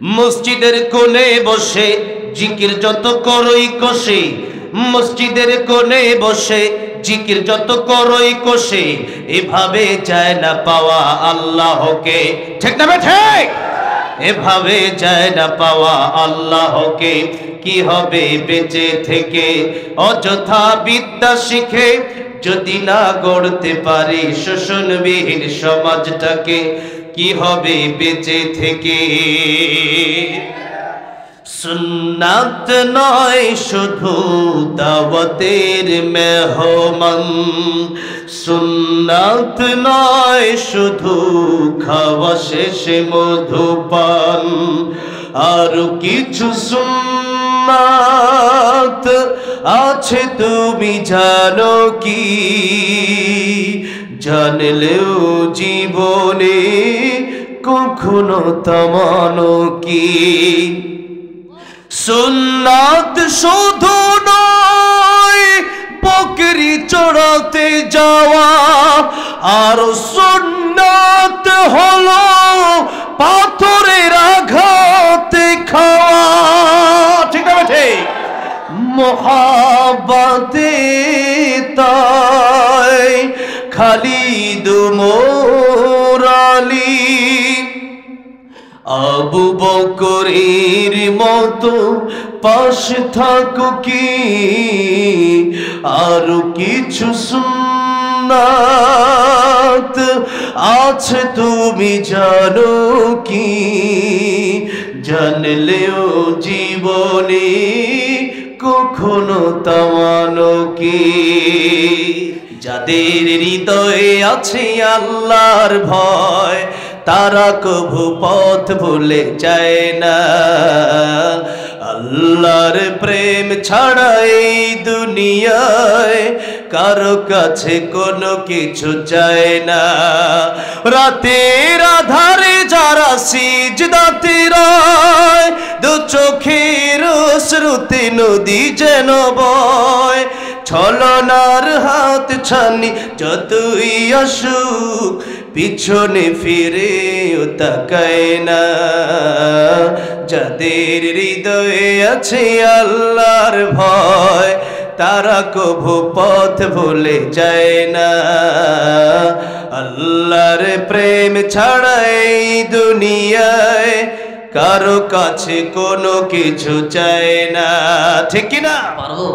মসজিদের কোণে বসে জিকির যত করই কষে, মসজিদের কোণে বসে জিকির যত করই কষে, এভাবে যায় না পাওয়া আল্লাহকে। ঠিক না ঠিক? এভাবে যায় না পাওয়া আল্লাহকে। কি হবে বেঁচে থেকে অযথা বিদ্যা শিখে, যদি না গড়তে পারি শোষণবিহীন সমাজটাকে। কি হবে বেঁচে থেকে? সুন্নাত নয় শুধু দাওয়াতের মেহমান, সুন্নাত নয় শুধু খাওয়া শেষে মধুপান, আর কিছু সুন্নাত আছে তুমি জানো কি? জানলেও জীবনে কখনো তামানো কি? সুন্নাত শুধু নয় বকরি চড়াতে যাওয়া, আর সুন্নাত হলো পাথরের আঘাতে খাওয়া। ঠিক আছে? মোহাব্বতে তাই খালিদ মোর আলী আবু বকরের মতো পাশে থাকো কি? আর কিছু সুন্নাত আছে তুমি জানো কি? জানলেও জীবনে কখনো তামানো কি? যাদের হৃদয়ে আছে আল্লাহর ভয়, তারা কভু পথ ভুলে যায় না। আল্লাহর প্রেম ছাড়া এই দুনিয়ায় কারো কাছে কোনো কিছু চায় না। রাতের আধারে যারা সিজদাতে রয়, দু চোখের শ্রুতি নদী যেন বয়। ছলনার হাত ছানি যতই আসুক, পিছনে ফিরেও তাকায় না। যাদের হৃদয়ে আছে আল্লাহর ভয়, তারা কভু পথ ভুলে যায় না। আল্লাহর প্রেম ছাড়া এই দুনিয়ায় কারো কাছে কোনো কিছু চায় না। ঠিক কিনা? পারো?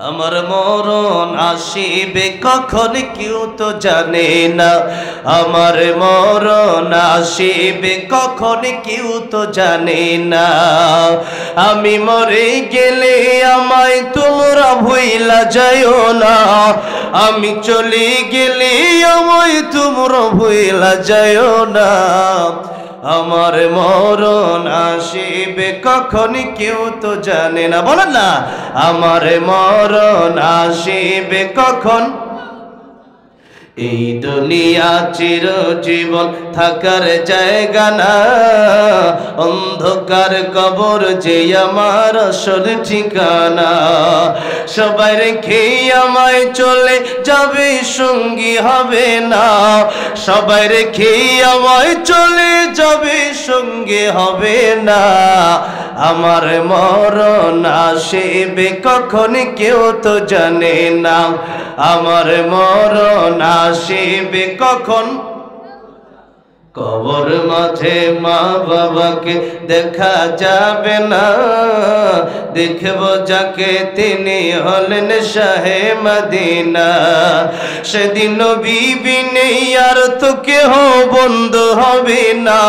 আমার মরণ আসিবে কখন কেউ তো জানে না। আমার মরণ আসিবে কখন কেউ তো জানে না। আমি মরে গেলে আমায় তোমরা ভুইলা যাইও না। আমি চলে গেলে আমায় তোমরা ভুইলা যাইও না। আমার মরণ আসিবে কখন কেউ তো জানে না। বলেন না, আমার মরণ আসিবে কখন। এই দুনিয়া চিরজীবন থাকার জায়গা না, অন্ধকার কবর যে আমার আসল ঠিকানা। সবাই রেখে আমায় চলে যাবে, সঙ্গী হবে না। সবাই রেখে আমায় চলে যাবে, সঙ্গে হবে না। আমার মরণ আসিবে কখন কেউ তো জানে না। আমার মরণ আসিবে কখন। কবর মাঝে মা বাবাকে দেখা যাবে না, দেখব যাকে তিনি হলেন শাহে মদিনা। সেদিন বিবি নেই আর তো কেহ বন্ধু হবে না।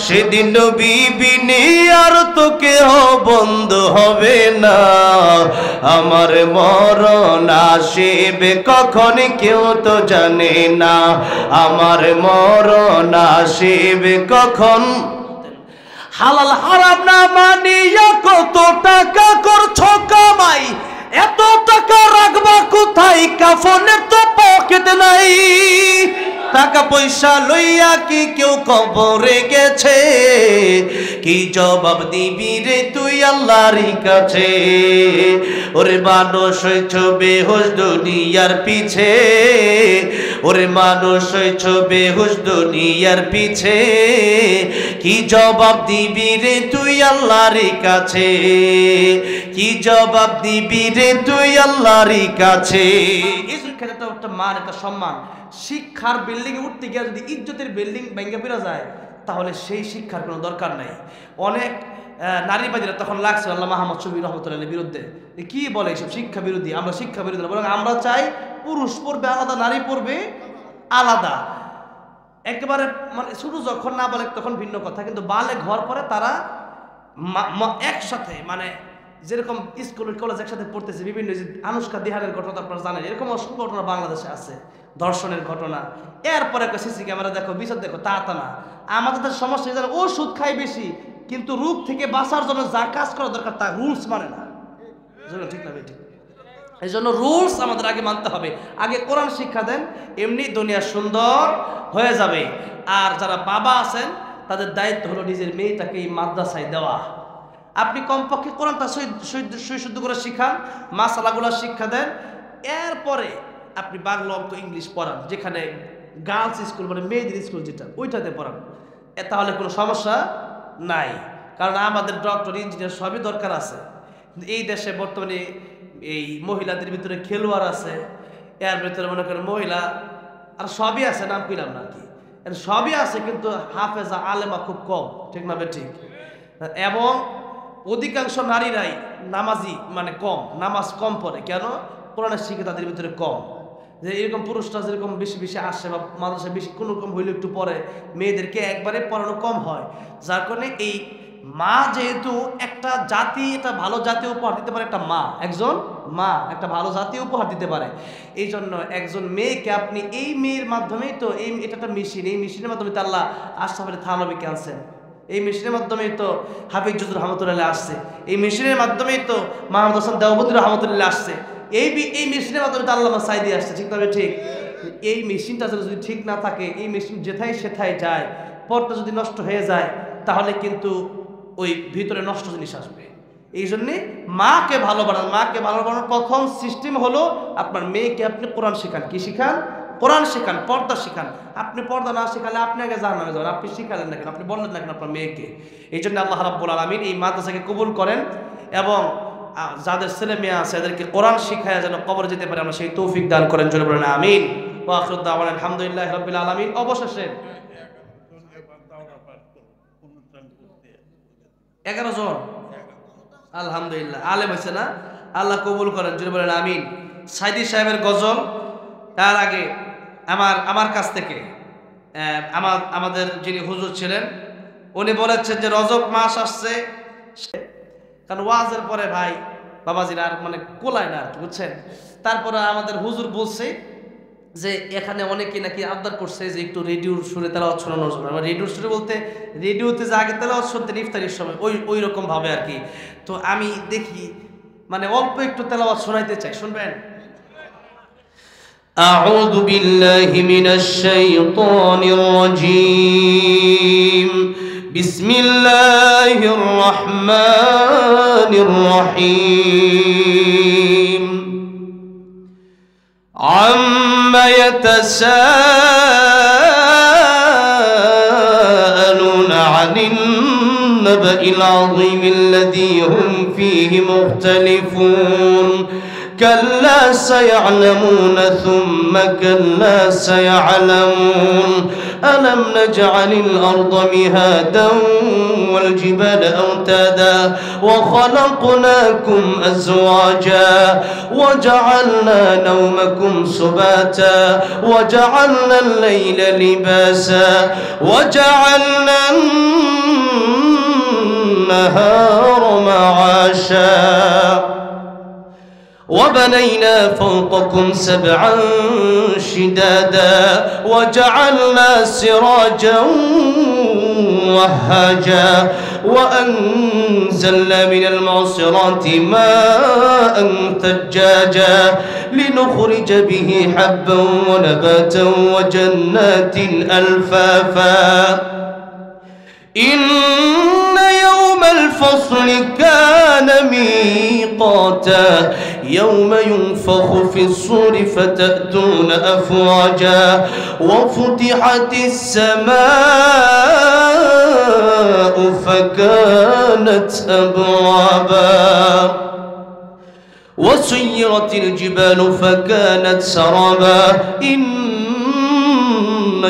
সেদিন বিবি নেই আর তো কেহ বন্ধু হবে না। আমার মরণ আসিবে কখন কেউ তো জানে না। আমার মরণ আসিবে কখন। হালাল হারাম না মানিয়া কত টাকা করছো কামাই, এত টাকা রাখবা কোথায়? কাফনের তো পকেট নাই। টাকা পয়সা লইয়া কি কেউ কবরে গেছে? কি জবাব দিবি রে তুই আল্লাহরই কাছে। ওরে মানুষ হইছ বেহুশ দুনিয়ার পিছে, ওরে মানুষ হইছ বেহুশ দুনিয়ার পিছে, কি জবাব দিবি রে তুই আল্লাহর কাছে, কি জবাব দিবি রে তুই আল্লাহর কাছে। এই শিক্ষাটা একটা মান, একটা সম্মান। শিক্ষার বিল্ডিং এ উঠতে গিয়ে যদি ইজ্জতের বিল্ডিং ভেঙে ফেরা যায় তাহলে সেই শিক্ষার কোনো দরকার নাই। অনেক নারীবাদীরা তখন লাগছে আল্লাহ মাহমুদ শফি রহমতুল্লাহের বিরুদ্ধে, কি বলে এইসব শিক্ষা বিরোধী, আমরা শিক্ষা বিরোধী না, বরং আমরা চাই পুরুষ পড়বে আলাদা, নারী পড়বে আলাদা। একেবারে মানে শুরু যখন না বলে তখন ভিন্ন কথা, কিন্তু বালে ঘর পরে তারা একসাথে, মানে যেরকম স্কুল কলেজ একসাথে পড়তেছে, বিভিন্ন যে আনুষ্কা দিহারের ঘটনা আপনারা জানেন, এরকম অসংখ্য ঘটনা বাংলাদেশে আছে, ধর্ষণের ঘটনা। এরপরে সিসি ক্যামেরা দেখো, বিচার দেখো, তা না। আমাদের সমস্যা জানো, ও সুদ খায় বেশি, কিন্তু রূপ থেকে বাঁচার জন্য যা কাজ করা দরকার তা রুলস মানে না। ঠিক না বেঠিক? এই জন্য রুলস আমাদের আগে মানতে হবে। আগে কোরআন শিক্ষা দেন, এমনি দুনিয়া সুন্দর হয়ে যাবে। আর যারা বাবা আছেন তাদের দায়িত্ব হলো নিজের মেয়েটাকে এই মাদ্রাসায় দেওয়া। আপনি কমপক্ষে কোরআনটা শুদ্ধ করে শিখান, মাসালাগুলো শিক্ষা দেন, এরপরে আপনি বাংলা অঙ্ক ইংলিশ পড়ান, যেখানে গার্লস স্কুল মানে মেয়েদের স্কুল যেটা, ওইটাতে পড়ান, তাহলে কোনো সমস্যা নাই। কারণ আমাদের ডক্টর ইঞ্জিনিয়ার সবই দরকার আছে। এই দেশে বর্তমানে এই মহিলাদের ভিতরে খেলোয়াড় আছে, এর ভিতরে মনে করেন মহিলা আর সবই আছে, নাম কইলাম না কি, সবই আছে, কিন্তু হাফেজা আলেমা খুব কম, ঠিক না ঠিক? এবং অধিকাংশ নারীরাই নামাজি, মানে কম, নামাজ কম পড়ে। কেন? কোরআনের শিক্ষা তাদের ভিতরে কম। যে এরকম পুরুষরা যেরকম বেশি বেশি আসে বা মাদ্রাসায় বেশি কোনো রকম হইলে একটু পরে, মেয়েদেরকে একবারে পড়ানো কম হয়। যার কারণে এই মা যেহেতু একটা জাতি, একটা ভালো জাতীয় উপহার দিতে পারে, একটা মা, একজন মা একটা ভালো জাতীয় উপহার দিতে পারে। এই জন্য একজন মেয়েকে আপনি, এই মেয়ের মাধ্যমেই তো, এটা একটা মেশিন, এই মেশিনের মাধ্যমে তো আল্লাহ আশরাফ আলী থানভীকে আনছেন, এই মেশিনের মাধ্যমেই তো হাফিজ জুজুর রহমতুল্লাহ আসছে, এই মেশিনের মাধ্যমেই তো মাহমুদ হাসান দেওবন্দি রহমতুল্লাহ আসছে, এই মেশিনের মাধ্যমে তো আল্লামা সাইদি আসছে, ঠিক না ঠিক? এই মেশিনটা যদি ঠিক না থাকে, এই মেশিন যেথায় সেথায় যায়, পথটা যদি নষ্ট হয়ে যায়, তাহলে কিন্তু ওই ভিতরে নষ্ট জিনিস আসবে। এই জন্যে মাকে ভালো বানান, মাকে ভালো বানানোর প্রথম সিস্টেম হলো আপনার মেয়েকে আপনি কোরআন শেখান। কি শিখান? কোরআন শেখান, পর্দা শেখান। আপনি পর্দা না শেখালে আপনি আগে জাহান্নামে যাবেন। আপনি শিখালেন না কেন, আপনি বললেন না কেন আপনার মেয়েকে? এই জন্য আল্লাহ রাব্বুল আলামিন এই মাদ্রাসাকে কবুল করেন এবং যাদের ছেলে মেয়ে আছে এদেরকে কোরআন শিখায় যেন কবরে যেতে পারে, আমরা সেই তৌফিক দান করেন, জোরে বলেন আমিন। ওয়া আখিরু দাওয়ানা আলহামদুলিল্লাহি রাব্বিল আলামিন। অবশেষে 11 জন আলহামদুলিল্লাহ আলেম হয়েছে না? আল্লাহ কবুল করেন, জোরে বলেন আমিন। সাইদি সাহেবের গজল, তার আগে আমার কাছ থেকে আমাদের যিনি হুজুর ছিলেন উনি বলেছেন যে রজব মাস আসছে, কারণ ওয়াজের পরে ভাই বাবাজিরা আর মানে কোলায় না, বুঝছেন? তারপরে আমাদের হুজুর বলছে যে এখানে অনেকে নাকি আবদার করছে যে একটু রেডিওর সুরে তেলাওয়াত শোনানোর জন্য। রেডিওর সুরে বলতে রেডিওতে যে আগে তেলাওয়াত শুনতেন ইফতারির সময়, ওই রকম ভাবে আর কি। তো আমি দেখি মানে অল্প একটু তেলাওয়াত শোনাইতে চাই, শুনবেন? আউযু বিল্লাহি মিনাশ শাইতানির রাজীম। বিসমিল্লাহির রহমানির রহিম। عما يتساءلون عن النبأ العظيم الذي هم فيه مختلفون كلا سيعلمون ثم كلا سيعلمون ألم نجعل الأرض مهادا والجبال أوتادا وخلقناكم أزواجا وجعلنا نومكم سباتا وجعلنا الليل لباسا وجعلنا النهار معاشا وبنينا فوقكم سبعا شدادا وجعلنا سراجا وهاجا وأنزلنا من المعصرات ماء ثجاجا لنخرج به حبا ونباتا وجنات ألفافا إن يوم الفصل كان أشواتا يوم ينفخ في الصور فتأتون أفواجا وفتحت السماء فكانت أبوابا وسيرت الجبال فكانت سرابا إن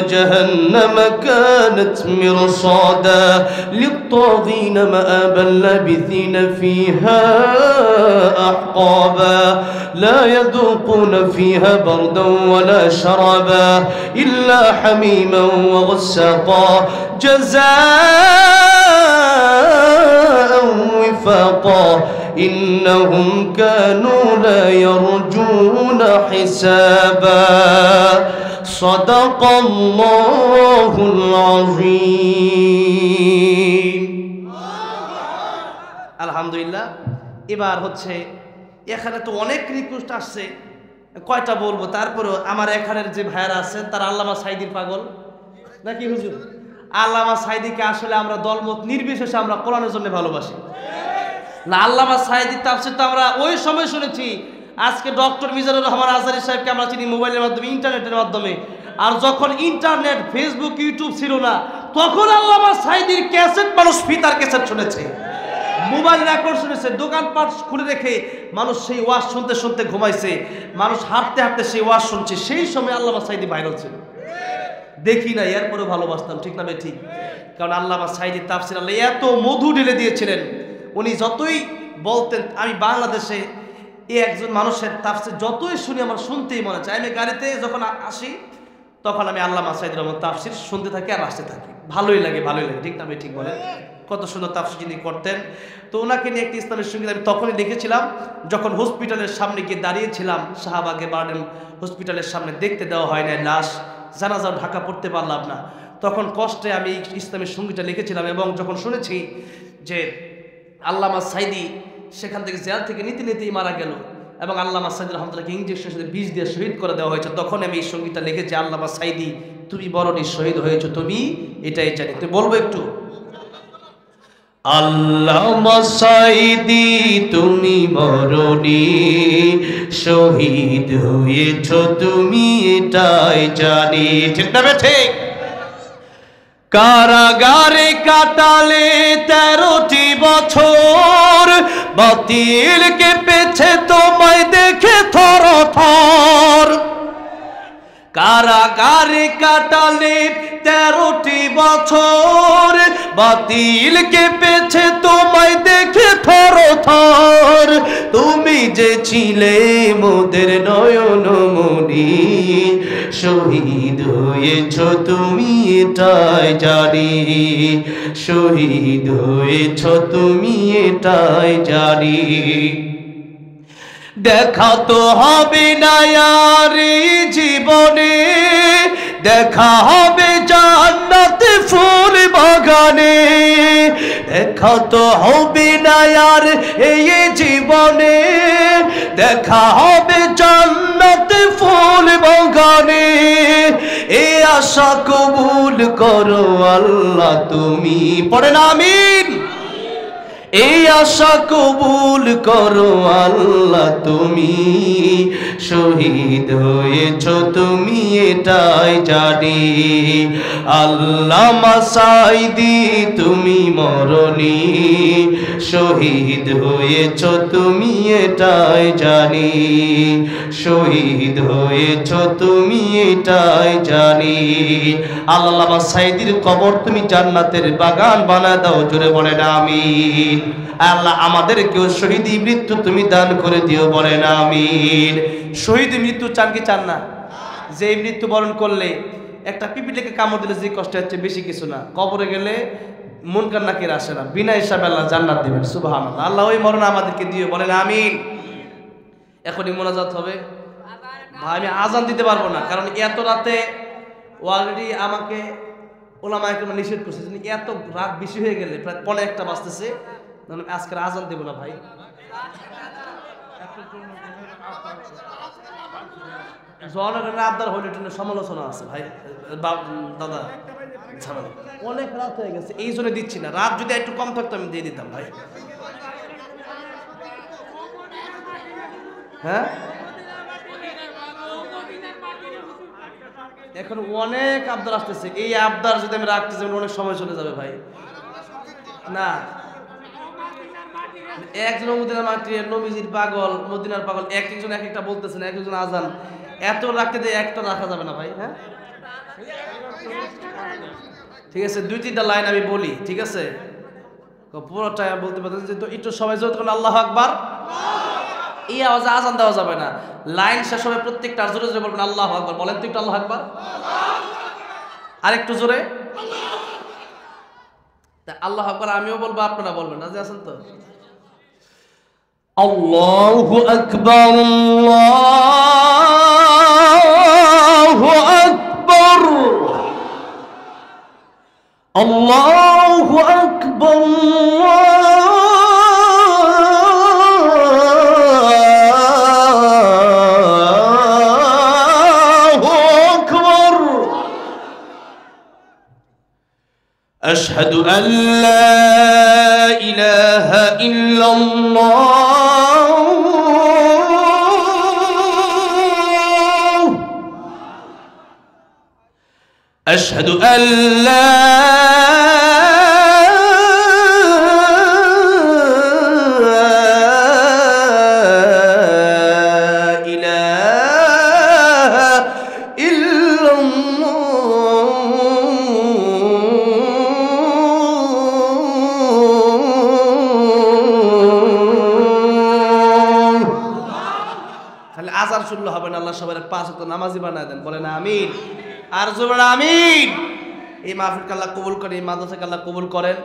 جهنم كانت مرصادا للطاغين مآبا لابثين فيها أحقابا لا يذوقون فيها بردا ولا شرابا إلا حميما وغساقا جزاء وفاقا إنهم كانوا لا يرجون حسابا صدق الله العظيم আলহামদুলিল্লাহ। এবার হচ্ছে এখানে তো অনেক রিকোয়েস্ট আসছে, কয়টা বলবো, তারপরেও আমার এখানের যে ভাইয়ারা আছেন তারা আল্লামা সাঈদীর পাগল নাকি হুজুর? আল্লামা সাঈদীকে আসলে আমরা দলমত নির্বিশেষে আমরা কোরআনের জন্য ভালোবাসি না। আল্লামা সাঈদীর তাফসীর তো আমরা ওই সময় শুনেছি, আজকে ডক্টর মিজানুর রহমান আজহারী সাহেবকে আমরা চিনি মোবাইলের মাধ্যমে, ইন্টারনেটের মাধ্যমে। আর যখন ইন্টারনেট, ফেসবুক, ইউটিউব ছিল না, তখন আল্লামা সাঈদীর ক্যাসেট মানুষ ফিতার ক্যাসেট শুনেছে, মোবাইল রেকর্ড শুনেছে, দোকানপাট খুলে রেখে মানুষ সেই ওয়াজ শুনতে শুনতে ঘুমাইছে, মানুষ হাঁটতে হাঁটতে সেই ওয়াজ শুনছে। সেই সময় আল্লামা সাঈদী ভাইরাল ছিল, দেখি না এরপরেও ভালোবাসতাম, ঠিক না বে ঠিক? কারণ আল্লামা সাঈদীর তাফসীর আল্লাহ এত মধু ঢেলে দিয়েছিলেন, উনি যতই বলতেন, আমি বাংলাদেশে এই একজন মানুষের তাফসীর যতই শুনি আমার শুনতেই মনে চায়। আমি গাড়িতে যখন আসি তখন আমি আল্লামা সাঈদীর রহমান তাফসীর শুনতে থাকি আর আসতে থাকি, ভালোই লাগে, ঠিক না আমি ঠিক বলেন? কত সুন্দর তাফসীর যিনি করতেন। তো ওনাকে নিয়ে একটি ইসলামের সঙ্গীত আমি তখনই লিখেছিলাম যখন হসপিটালের সামনে গিয়ে দাঁড়িয়েছিলাম, শাহবাগে বার্ডেন হসপিটালের সামনে, দেখতে দেওয়া হয় না লাশ, জানাজাও ঢাকা পড়তে পারলাম না, তখন কষ্টে আমি ইসলামের সঙ্গীতটা লিখেছিলাম। এবং যখন শুনেছি যে আল্লামা সাঈদী সেখান থেকে জেল থেকে নিতেই মারা গেল এবং আল্লামা সাঈদী রহমতুল্লাহকে ইঞ্জেকশনের সাথে বিষ দিয়ে শহীদ করে দেওয়া হয়েছে, তখন আমি এই সঙ্গীতটা লিখেছি, আল্লামা সাঈদী তুমি বরণী শহীদ হয়েছো, তুমি এটাই জানি। তুমি বলবো একটু, আল্লামা সাঈদী তুমি বরণী শহীদ হয়েছো, তুমি এটাই জানি, ঠিক না ঠিক? কারাগারে কাটালে 13টি বছর, বাতিল কেঁপেছে তোমায় দেখে থরথর। কারাগারে কাটালে 13টি বছর, বাতিল কেঁপেছে তোমায় দেখে থরথর। তুমি যে ছিলে মোদের নয়নমণি, শহীদ হয়েছ তুমি এটাই জানি, শহীদ হয়েছ তুমি এটাই জানি। দেখা তো হবে না আর জীবনে, দেখা হবে জান্নাতে ফুল বাগানে। দেখা তো হবে না আর এই জীবনে, দেখা হবে জান্নাতে ফুল বাগানে। এ আশা কবুল করো আল্লাহ তুমি, পড়েন আমিন। এই আশা কবুল করো আল্লাহ তুমি, শহীদ হয়েছ তুমি এটাই জানি। আল্লামা সাঈদী তুমি মরণী, শহীদ হয়েছ তুমি এটাই জানি, শহীদ হয়েছ তুমি এটাই জানি। আল্লামা সাঈদীর কবর তুমি জান্নাতের বাগান বানায় দাও, জোরে বলেন আমিন। আল্লাহ আমাদেরকেও শহীদি মৃত্যু তুমি দান করে দিও, বলেন আমিন। শহীদি মৃত্যু চান কি চান না? যে মৃত্যু বরণ করলে একটা পিপিলিকে কামড় দিলে যে কষ্ট হচ্ছে বেশি কিছু না, কবরে গেলে মুনকার নাকির আসে না, বিনা হিসাবে আল্লাহ জান্নাত দিবেন, সুবহানাল্লাহ। আল্লাহ ওই মরণ আমাদেরকে দিও, বলেন আমিন। এখনই মোনাজাত হবে ভাই, আমি আজান দিতে পারবো না, কারণ এত রাতে অলরেডি আমাকে ওলামায়ে কেরাম নিষেধ করছে, এত রাত বেশি হয়ে গেলে প্রায় 1:15 বাজতেছে, আজকের আজান দেবো না ভাই। জনগণের আবদার হইলে সমালোচনা আছে ভাই, দাদা ঝামেলা, অনেক রাত হয়ে গেছে, এই জন্য দিচ্ছি না। রাত যদি একটু কম থাকতো আমি দিয়ে দিতাম ভাই। হ্যাঁ এখন অনেক আবদার আসতেছে, এই আবদার যদি আমি রাখতে চাই অনেক সময় চলে যাবে ভাই। না একজন মদিনার মাটি নবীজির পাগল মদিনার পাগল এক একজন এক একটা বলতেছেন, এক একজন আজান এত রাখতে দেয় একটা রাখা যাবে না ভাই। হ্যাঁ ঠিক আছে, 2-3টা লাইন আমি বলি, ঠিক আছে পুরোটা বলতে পারতেছি তো একটু সবাই জোর করুন আল্লাহু আকবার। এই আওয়াজে আজান দেওয়া যাবে না, লাইন শেষ হবে প্রত্যেকটা জোরে জোরে বলবেন আল্লাহু আকবার। বলেন তো একটু আল্লাহু আকবার, আরেকটু জোরে আল্লাহু আকবার। আমিও বলবো আপনারা বলবেন, রাজি আছেন তো? আল্লাহু আকবার আল্লাহু আকবার আল্লাহু আকবার আল্লাহু আকবার। আশহাদু আল্লা ইলাহা ইল্লাল্লাহ আশহাদু আল্লা ইলাহা ইল্লাল্লাহ। খালি আজান শুনলে হবে না, আল্লাহ সবাই 5 ওয়াক্ত নামাজি বানায় দেন, বলেন আমিন। আর জোরে আমিন। এই মাহফিলকে আল্লাহ কবুল করে, এই মাদ্রাসাকে আল্লাহ কবুল করেন।